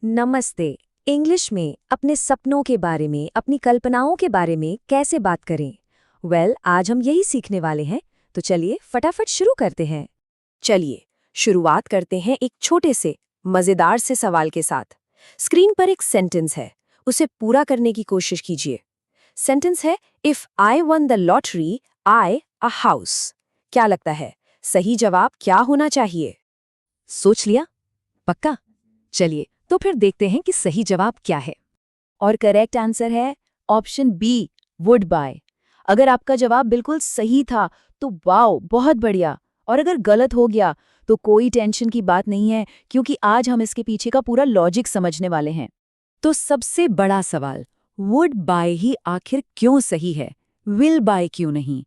नमस्ते। इंग्लिश में अपने सपनों के बारे में, अपनी कल्पनाओं के बारे में कैसे बात करें? आज हम यही सीखने वाले हैं, तो चलिए फटाफट शुरू करते हैं। चलिए शुरुआत करते हैं एक छोटे से मजेदार से सवाल के साथ। स्क्रीन पर एक सेंटेंस है, उसे पूरा करने की कोशिश कीजिए। सेंटेंस है, if I one the lottery I a house. क्या लगता है सही जवाब क्या होना चाहिए? सोच लिया? पक्का? चलिए तो फिर देखते हैं कि सही जवाब क्या है। और करेक्ट आंसर है ऑप्शन बी, वुड बाय। अगर आपका जवाब बिल्कुल सही था तो वाओ, बहुत बढ़िया। और अगर गलत हो गया तो कोई टेंशन की बात नहीं है, क्योंकि आज हम इसके पीछे का पूरा लॉजिक समझने वाले हैं। तो सबसे बड़ा सवाल, वुड बाय ही आखिर क्यों सही है, विल बाय क्यों नहीं?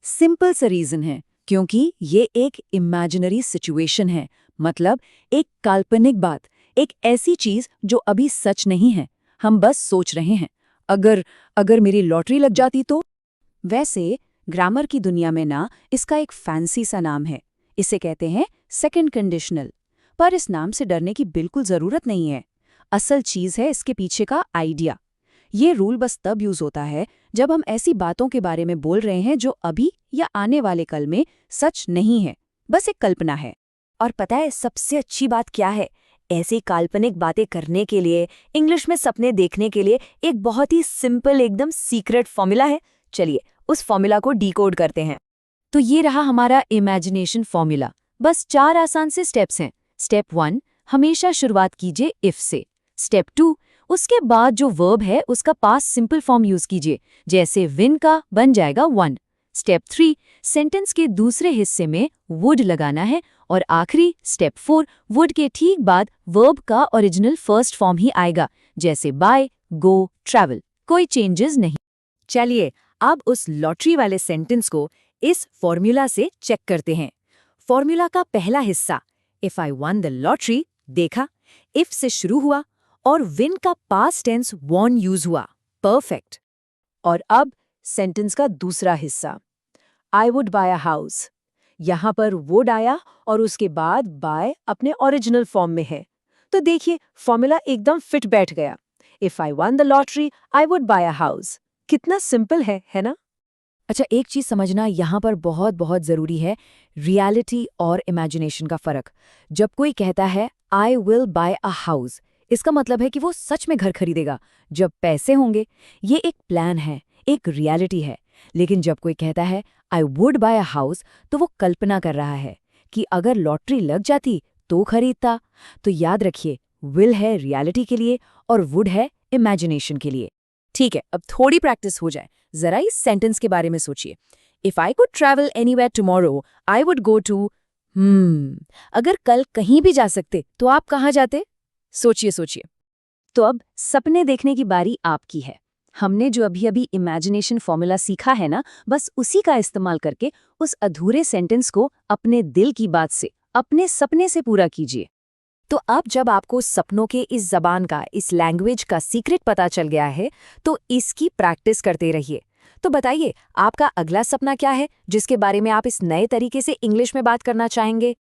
सिंपल सा रीजन है, क्योंकि ये एक इमेजिनरी सिचुएशन है, मतलब एक काल्पनिक बात, एक ऐसी चीज जो अभी सच नहीं है, हम बस सोच रहे हैं। अगर अगर मेरी लॉटरी लग जाती तो? वैसे ग्रामर की दुनिया में ना इसका एक फैंसी सा नाम है, इसे कहते हैं सेकंड कंडीशनल। पर इस नाम से डरने की बिल्कुल जरूरत नहीं है। असल चीज है इसके पीछे का आइडिया। ये रूल बस तब यूज होता है जब हम ऐसी बातों के बारे में बोल रहे हैं जो अभी या आने वाले कल में सच नहीं है, बस एक कल्पना है। और पता है सबसे अच्छी बात क्या है? ऐसी काल्पनिक बातें करने के लिए, इंग्लिश में सपने देखने के लिए एक बहुत ही सिंपल, एकदम सीक्रेट फॉर्मूला है। चलिए उस फॉर्मूला को डिकोड करते हैं। तो ये रहा हमारा इमेजिनेशन फॉर्मूला। बस 4 आसान से स्टेप्स हैं। स्टेप 1, हमेशा शुरुआत कीजिए इफ से। स्टेप 2, उसके बाद जो वर्ब है उसका पास्ट सिंपल फॉर्म यूज कीजिए, जैसे विन का बन जाएगा वन। स्टेप 3, सेंटेंस के दूसरे हिस्से में वुड लगाना है। और आखिरी स्टेप 4, वुड के ठीक बाद वर्ब का ओरिजिनल फर्स्ट फॉर्म ही आएगा, जैसे बाय, गो, ट्रैवल। कोई चेंजेस नहीं। चलिए अब उस लॉटरी वाले सेंटेंस को इस फॉर्मूला से चेक करते हैं। फॉर्मूला का पहला हिस्सा, if I one the lottery, देखा इफ से शुरू हुआ और विन का पास्ट टेंस वॉन यूज हुआ, परफेक्ट। और अब सेंटेंस का दूसरा हिस्सा, I would buy a house. यहां पर वुड आया और उसके बाद बाय अपने ओरिजिनल फॉर्म में है। तो देखिए फॉर्मूला एकदम फिट बैठ गया। If I one the lottery I would buy a house. कितना सिंपल है ना? अच्छा, एक चीज समझना यहाँ पर बहुत बहुत जरूरी है, रियलिटी और इमेजिनेशन का फर्क। जब कोई कहता है I will buy a house, इसका मतलब है कि वो सच में घर खरीदेगा जब पैसे होंगे। ये एक प्लान है, एक रियलिटी है। लेकिन जब कोई कहता है I would buy a house, तो वो कल्पना कर रहा है कि अगर लॉटरी लग जाती तो खरीदता। तो याद रखिए, विल है रियलिटी के लिए और वुड है इमेजिनेशन के लिए। ठीक है, अब थोड़ी प्रैक्टिस हो जाए। जरा इस सेंटेंस के बारे में सोचिए। If I could travel anywhere tomorrow I would go to. अगर कल कहीं भी जा सकते तो आप कहाँ जाते? सोचिए सोचिए। तो अब सपने देखने की बारी आपकी है। हमने जो अभी अभी इमेजिनेशन फॉर्मूला सीखा है ना, बस उसी का इस्तेमाल करके उस अधूरे सेंटेंस को अपने दिल की बात से, अपने सपने से पूरा कीजिए। तो अब जब आपको सपनों के इस जबान का, इस लैंग्वेज का सीक्रेट पता चल गया है, तो इसकी प्रैक्टिस करते रहिए। तो बताइए, आपका अगला सपना क्या है जिसके बारे में आप इस नए तरीके से इंग्लिश में बात करना चाहेंगे?